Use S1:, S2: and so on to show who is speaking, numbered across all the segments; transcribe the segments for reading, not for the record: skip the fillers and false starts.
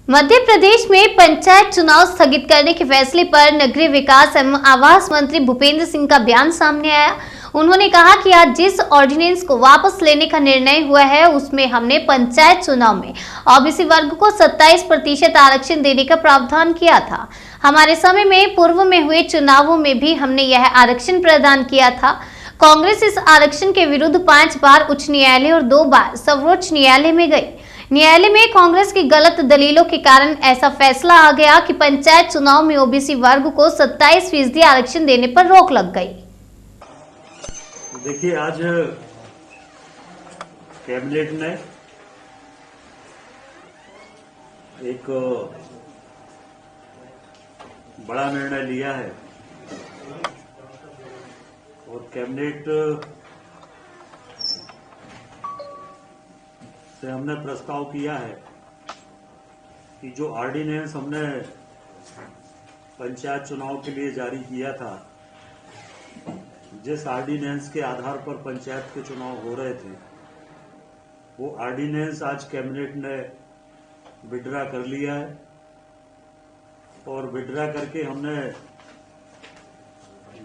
S1: मध्य प्रदेश में पंचायत चुनाव स्थगित करने के फैसले पर नगरीय विकास एवं आवास मंत्री भूपेंद्र सिंह का बयान सामने आया। उन्होंने कहा कि आज जिस ऑर्डिनेंस को वापस लेने का निर्णय हुआ है उसमें हमने पंचायत चुनाव में ओबीसी वर्ग को 27% आरक्षण देने का प्रावधान किया था। हमारे समय में पूर्व में हुए चुनावों में भी हमने यह आरक्षण प्रदान किया था। कांग्रेस इस आरक्षण के विरुद्ध 5 बार उच्च न्यायालय और 2 बार सर्वोच्च न्यायालय में गई। न्यायालय में कांग्रेस की गलत दलीलों के कारण ऐसा फैसला आ गया कि पंचायत चुनाव में ओबीसी वर्ग को 27% आरक्षण देने पर रोक लग गई।
S2: देखिए, आज कैबिनेट ने एक बड़ा निर्णय लिया है और कैबिनेट से हमने प्रस्ताव किया है कि जो ऑर्डिनेंस हमने पंचायत चुनाव के लिए जारी किया था, जिस ऑर्डिनेंस के आधार पर पंचायत के चुनाव हो रहे थे, वो ऑर्डिनेंस आज कैबिनेट ने विड्रा कर लिया है और विड्रा करके हमने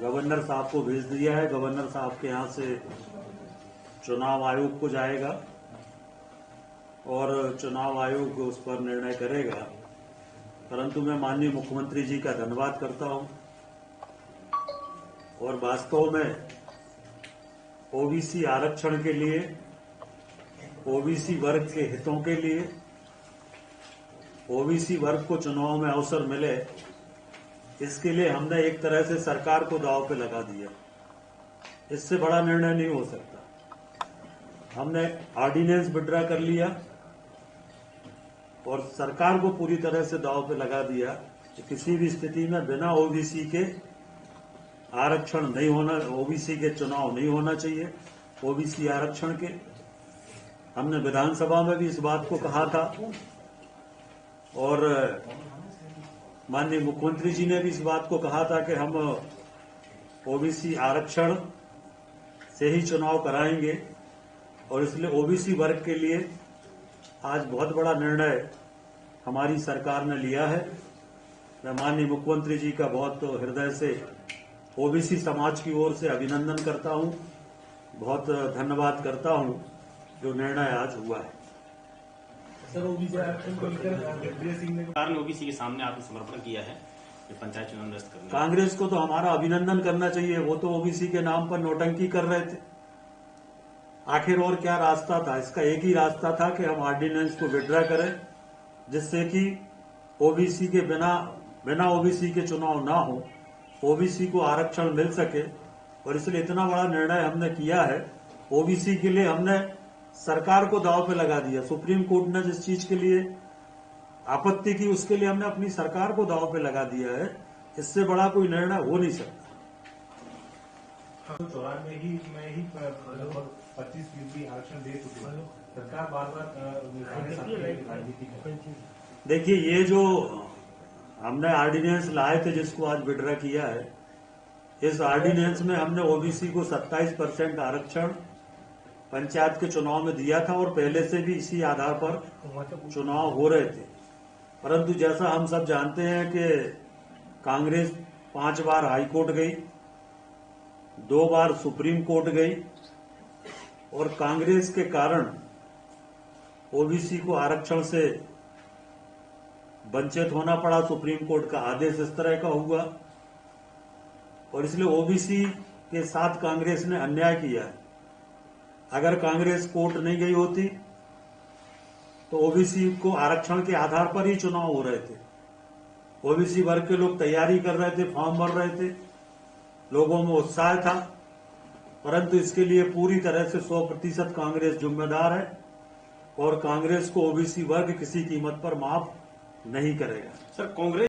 S2: गवर्नर साहब को भेज दिया है। गवर्नर साहब के यहाँ से चुनाव आयोग को जाएगा और चुनाव आयोग उस पर निर्णय करेगा। परंतु मैं माननीय मुख्यमंत्री जी का धन्यवाद करता हूं और वास्तव में ओबीसी आरक्षण के लिए, ओबीसी वर्ग के हितों के लिए, ओबीसी वर्ग को चुनाव में अवसर मिले, इसके लिए हमने एक तरह से सरकार को दांव पे लगा दिया। इससे बड़ा निर्णय नहीं हो सकता। हमने ऑर्डिनेंस विड्रा कर लिया और सरकार को पूरी तरह से दांव पे लगा दिया कि किसी भी स्थिति में बिना ओबीसी के आरक्षण नहीं होना, ओबीसी के चुनाव नहीं होना चाहिए। ओबीसी आरक्षण के हमने विधानसभा में भी इस बात को कहा था और माननीय मुख्यमंत्री जी ने भी इस बात को कहा था कि हम ओबीसी आरक्षण से ही चुनाव कराएंगे और इसलिए ओबीसी वर्ग के लिए आज बहुत बड़ा निर्णय हमारी सरकार ने लिया है। मैं माननीय मुख्यमंत्री जी का बहुत हृदय से ओबीसी समाज की ओर से अभिनंदन करता हूं, बहुत धन्यवाद करता हूं जो निर्णय आज हुआ है।
S3: सर, ओबीसी आरक्षण को लेकर
S4: सरकार ने ओबीसी के सामने आत्मसमर्पण किया है पंचायत चुनाव निरस्त करने।
S2: कांग्रेस को तो हमारा अभिनंदन करना चाहिए। वो तो ओबीसी के नाम पर नौटंकी कर रहे थे। आखिर और क्या रास्ता था? इसका एक ही रास्ता था कि हम ऑर्डिनेंस को विड्रा करें, जिससे कि ओबीसी के बिना ओबीसी के चुनाव ना हो, ओबीसी को आरक्षण मिल सके। और इसलिए इतना बड़ा निर्णय हमने किया है। ओबीसी के लिए हमने सरकार को दांव पे लगा दिया। सुप्रीम कोर्ट ने जिस चीज के लिए आपत्ति की, उसके लिए हमने अपनी सरकार को दांव पे लगा दिया है। इससे बड़ा कोई निर्णय हो नहीं सकता।
S3: 94 में ही लगभग 25% आरक्षण दे चुके हैं। सरकार बार
S2: देखिए, ये जो हमने ऑर्डिनेंस लाए थे जिसको आज विड्रा किया है, इस ऑर्डिनेंस में हमने ओबीसी को 27% आरक्षण पंचायत के चुनाव में दिया था और पहले से भी इसी आधार पर चुनाव हो रहे थे। परंतु जैसा हम सब जानते हैं कि कांग्रेस 5 बार हाईकोर्ट गई, 2 बार सुप्रीम कोर्ट गई और कांग्रेस के कारण ओबीसी को आरक्षण से वंचित होना पड़ा। सुप्रीम कोर्ट का आदेश इस तरह का हुआ और इसलिए ओबीसी के साथ कांग्रेस ने अन्याय किया है। अगर कांग्रेस कोर्ट नहीं गई होती तो ओबीसी को आरक्षण के आधार पर ही चुनाव हो रहे थे। ओबीसी वर्ग के लोग तैयारी कर रहे थे, फॉर्म भर रहे थे, लोगों में उत्साह था। परंतु इसके लिए पूरी तरह से 100% कांग्रेस जिम्मेदार है और कांग्रेस को ओबीसी वर्ग किसी कीमत पर माफ नहीं करेगा।
S4: सर, कांग्रेस